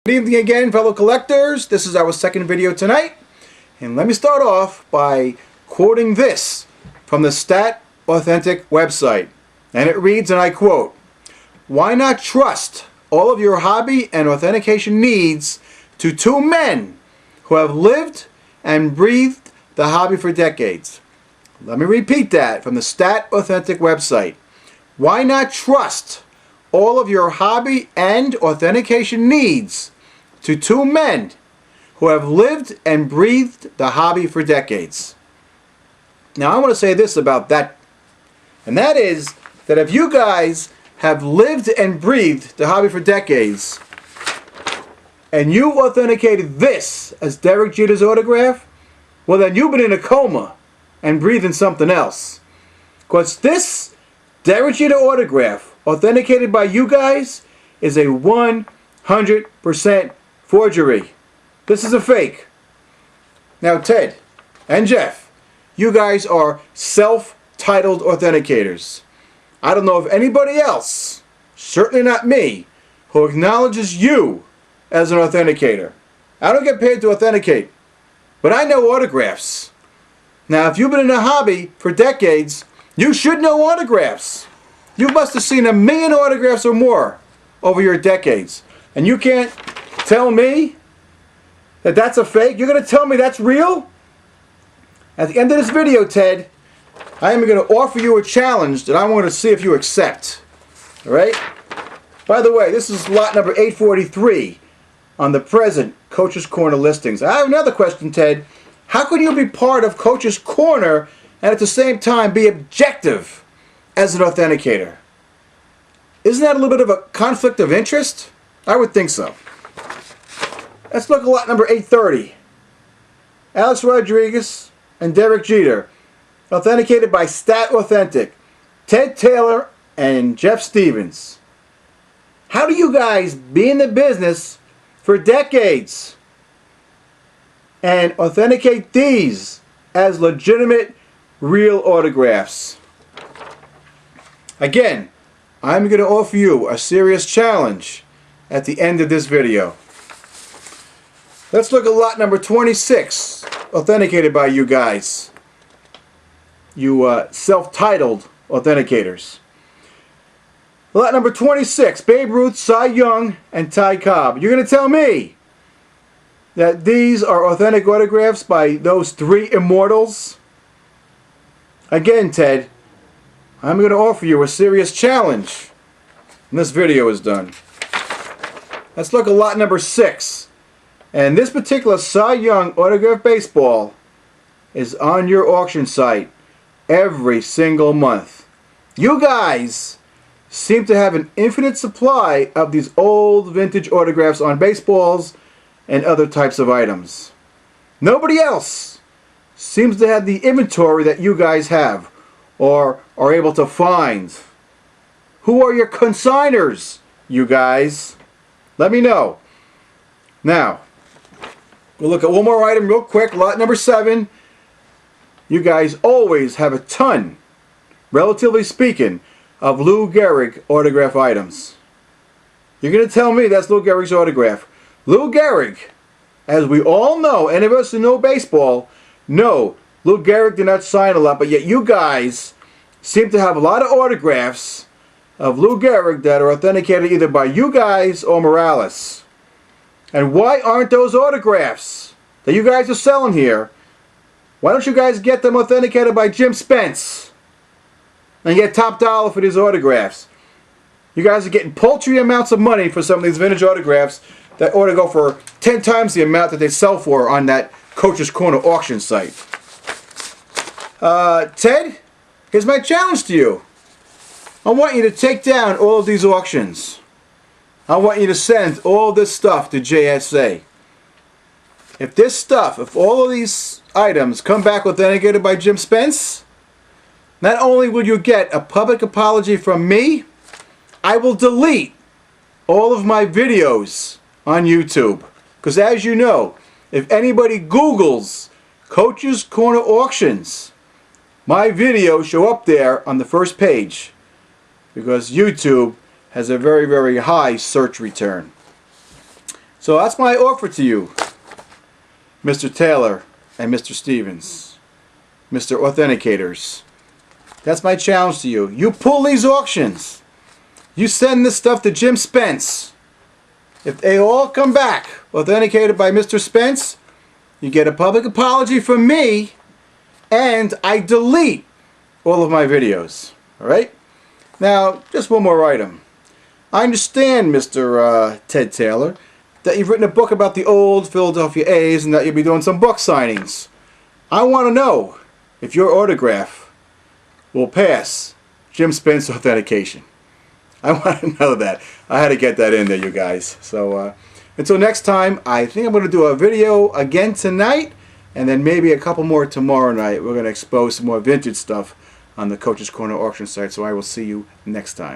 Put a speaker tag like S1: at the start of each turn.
S1: Good evening again, fellow collectors. This is our second video tonight. And let me start off by quoting this from the Stat Authentic website. And it reads, and I quote, "Why not trust all of your hobby and authentication needs to two men who have lived and breathed the hobby for decades?" Let me repeat that from the Stat Authentic website. Why not trust all of your hobby and authentication needs to two men who have lived and breathed the hobby for decades? Now I want to say this about that, and that is that if you guys have lived and breathed the hobby for decades and you authenticated this as Derek Jeter's autograph, well then you've been in a coma and breathing something else. Because this Derek Jeter autograph authenticated by you guys is a 100% forgery. This is a fake. Now Ted and Jeff, you guys are self-titled authenticators. I don't know of anybody else, certainly not me, who acknowledges you as an authenticator. I don't get paid to authenticate, but I know autographs. Now if you've been in a hobby for decades, you should know autographs. You must have seen 1,000,000 autographs or more over your decades. And you can't tell me that that's a fake? You're going to tell me that's real? At the end of this video, Ted, I am going to offer you a challenge that I want to see if you accept. Alright? By the way, this is lot number 843 on the present Coach's Corner listings. I have another question, Ted. How can you be part of Coach's Corner and at the same time be objective as an authenticator? Isn't that a little bit of a conflict of interest? I would think so. Let's look at lot number 830. Alex Rodriguez and Derek Jeter, authenticated by Stat Authentic, Ted Taylor and Jeff Stevens. How do you guys be in the business for decades and authenticate these as legitimate, real autographs? Again, I'm going to offer you a serious challenge at the end of this video. Let's look at lot number 26, authenticated by you guys. You self-titled authenticators. Lot number 26, Babe Ruth, Cy Young, and Ty Cobb. You're going to tell me that these are authentic autographs by those three immortals? Again, Ted, I'm going to offer you a serious challenge when this video is done. Let's look at lot number 6. And this particular Cy Young autograph baseball is on your auction site every single month. You guys seem to have an infinite supply of these old vintage autographs on baseballs and other types of items. Nobody else seems to have the inventory that you guys have or are able to find. Who are your consigners, you guys? Let me know. Now, we'll look at one more item real quick. Lot number 7. You guys always have a ton, relatively speaking, of Lou Gehrig autograph items. You're going to tell me that's Lou Gehrig's autograph. Lou Gehrig, as we all know, any of us who know baseball, know Lou Gehrig did not sign a lot, but yet you guys seem to have a lot of autographs of Lou Gehrig that are authenticated either by you guys or Morales. And why aren't those autographs that you guys are selling here, why don't you guys get them authenticated by Jim Spence and get top dollar for these autographs? You guys are getting paltry amounts of money for some of these vintage autographs that ought to go for 10 times the amount that they sell for on that Coach's Corner auction site. Ted, here's my challenge to you. I want you to take down all of these auctions. I want you to send all this stuff to JSA. If this stuff, if all of these items come back authenticated by Jim Spence, not only will you get a public apology from me, I will delete all of my videos on YouTube. Because as you know, if anybody Googles Coach's Corner auctions, my videos show up there on the first page because YouTube has a very, very high search return. So that's my offer to you, Mr. Taylor and Mr. Stevens, Mr. Authenticators. That's my challenge to you. You pull these auctions. You send this stuff to Jim Spence. If they all come back authenticated by Mr. Spence, you get a public apology from me, and I delete all of my videos. Alright? Now, just one more item. I understand, Mr. Ted Taylor, that you've written a book about the old Philadelphia A's and that you'll be doing some book signings. I want to know if your autograph will pass Jim Spence authentication. I want to know that. I had to get that in there, you guys. So, until next time, I think I'm going to do a video again tonight, and then maybe a couple more tomorrow night. We're going to expose some more vintage stuff on the Coach's Corner auction site, so I will see you next time.